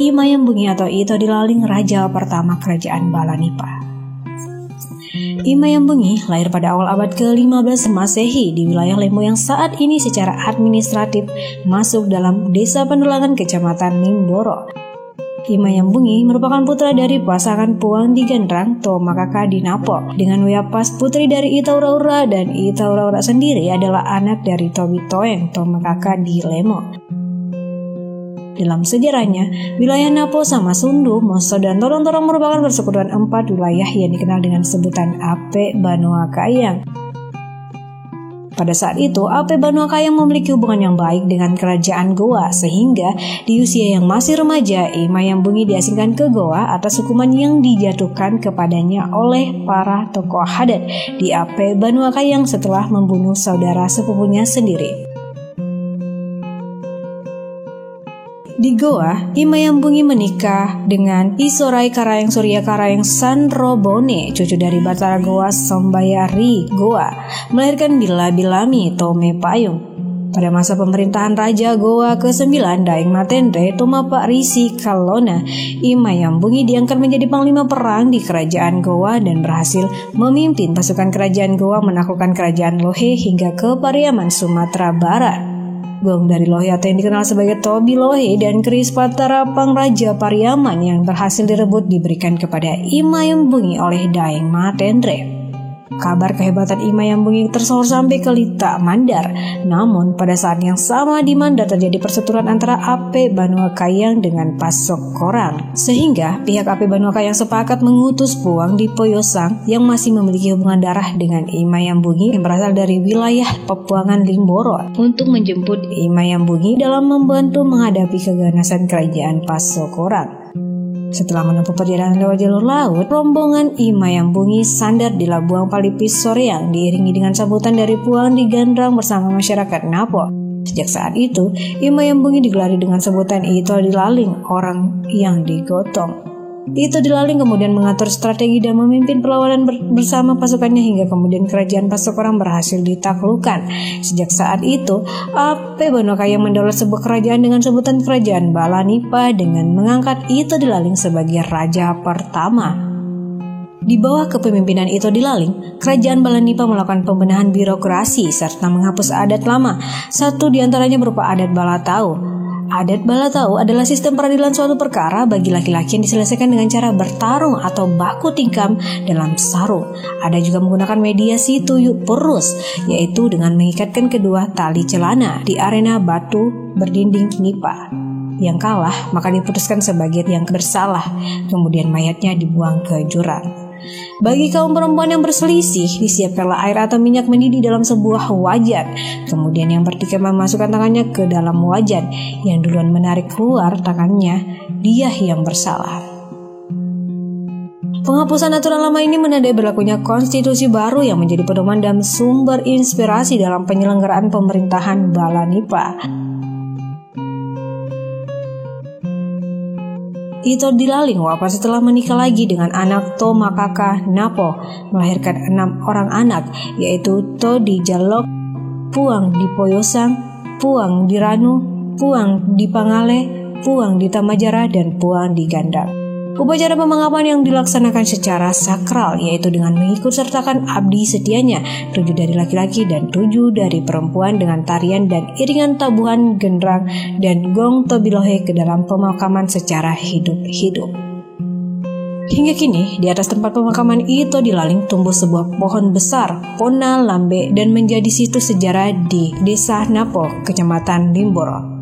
Imayambungi atau Ito Dilaling, raja pertama kerajaan Balanipa. Imayambungi lahir pada awal abad ke-15 Masehi di wilayah Lembo yang saat ini secara administratif masuk dalam Desa Pendulangan Kecamatan Limboro. Imayambungi merupakan putra dari pasangan Puang di Gandrang, Tomakaka di Napo, dengan Wiyapas putri dari Itauraura, dan Itauraura sendiri adalah anak dari Tobi Toeng, Tomakaka di Lemo. Dalam sejarahnya, wilayah Napo sama Sundu, Moso, dan Torong-Torong merupakan persekutuan 4 wilayah yang dikenal dengan sebutan Ape Banua Kayang. Pada saat itu, Ape Banua Kayang memiliki hubungan yang baik dengan kerajaan Goa, sehingga di usia yang masih remaja, Imayambungi diasingkan ke Goa atas hukuman yang dijatuhkan kepadanya oleh para tokoh adat di Ape Banua Kayang setelah membunuh saudara sepupunya sendiri. Di Goa, Imayambungi menikah dengan Isorai Karayang Surya Karayang Sanrobone, cucu dari Batara Goa Sombayari Goa, melahirkan Bila-Bilami Tome Payung. Pada masa pemerintahan Raja Goa ke-9 Daeng Matendre Tomapa Risi Kalona, Imayambungi diangkat menjadi panglima perang di kerajaan Goa dan berhasil memimpin pasukan kerajaan Goa menaklukkan kerajaan Lohe hingga ke Pariaman, Sumatera Barat. Gong dari Lohe atau yang dikenal sebagai Tobi Lohe dan keris Patarapang Raja Pariaman yang berhasil direbut diberikan kepada Imayambungi oleh Daeng Matendre. Kabar kehebatan Imayambungi tersohor sampai ke Lita Mandar. Namun pada saat yang sama di Mandar terjadi perseteruan antara Ape Banua Kayang dengan Pasokorang, sehingga pihak Ape Banua Kayang sepakat mengutus Puang di Poyosang yang masih memiliki hubungan darah dengan Imayambungi yang berasal dari wilayah Pepuangan Limboro untuk menjemput Imayambungi dalam membantu menghadapi keganasan kerajaan Pasokorang. Setelah menempuh perjalanan lewat jalur laut, rombongan Imayambungi sandar di Labuang Palipis Soreang diiringi dengan sambutan dari Puang di Gandrang bersama masyarakat Napo. Sejak saat itu, Imayambungi digelari dengan sebutan Ito Dilaling, orang yang digotong. Ito Dilaling kemudian mengatur strategi dan memimpin perlawanan bersama pasukannya hingga kemudian kerajaan Pasokorang berhasil ditaklukkan. Sejak saat itu, Ape Banua Kayang mendaulat sebuah kerajaan dengan sebutan Kerajaan Balanipa dengan mengangkat Ito Dilaling sebagai raja pertama. Di bawah kepemimpinan Ito Dilaling, kerajaan Balanipa melakukan pembenahan birokrasi serta menghapus adat lama. Satu di antaranya berupa adat Balatau. Adat Balatau adalah sistem peradilan suatu perkara bagi laki-laki yang diselesaikan dengan cara bertarung atau baku tingkam dalam sarung. Ada juga menggunakan mediasi tuyuk purus, yaitu dengan mengikatkan kedua tali celana di arena batu berdinding nipa. Yang kalah maka diputuskan sebagai yang bersalah, kemudian mayatnya dibuang ke jurang. Bagi kaum perempuan yang berselisih, disiapkanlah air atau minyak mendidih dalam sebuah wajan. Kemudian yang bertikai memasukkan tangannya ke dalam wajan. Yang duluan menarik keluar tangannya, dia yang bersalah. Penghapusan aturan lama ini menandai berlakunya konstitusi baru yang menjadi pedoman dan sumber inspirasi dalam penyelenggaraan pemerintahan Balanipa. Ito Dilaling wafat setelah menikah lagi dengan anak Tomakaka Napo, melahirkan 6 orang anak, yaitu To di Jalok, Puang di Poyosang, Puang di Ranu, Puang di Pangale, Puang di Tamajara, dan Puang di Gandang. Upacara pemangkapan yang dilaksanakan secara sakral, yaitu dengan mengikut sertakan abdi setianya, 7 dari laki-laki dan 7 dari perempuan dengan tarian dan iringan tabuhan gendrang dan gong tobilohe ke dalam pemakaman secara hidup-hidup. Hingga kini, di atas tempat pemakaman Ito Dilaling tumbuh sebuah pohon besar, Pona Lambe, dan menjadi situs sejarah di Desa Napo, Kecamatan Limboro.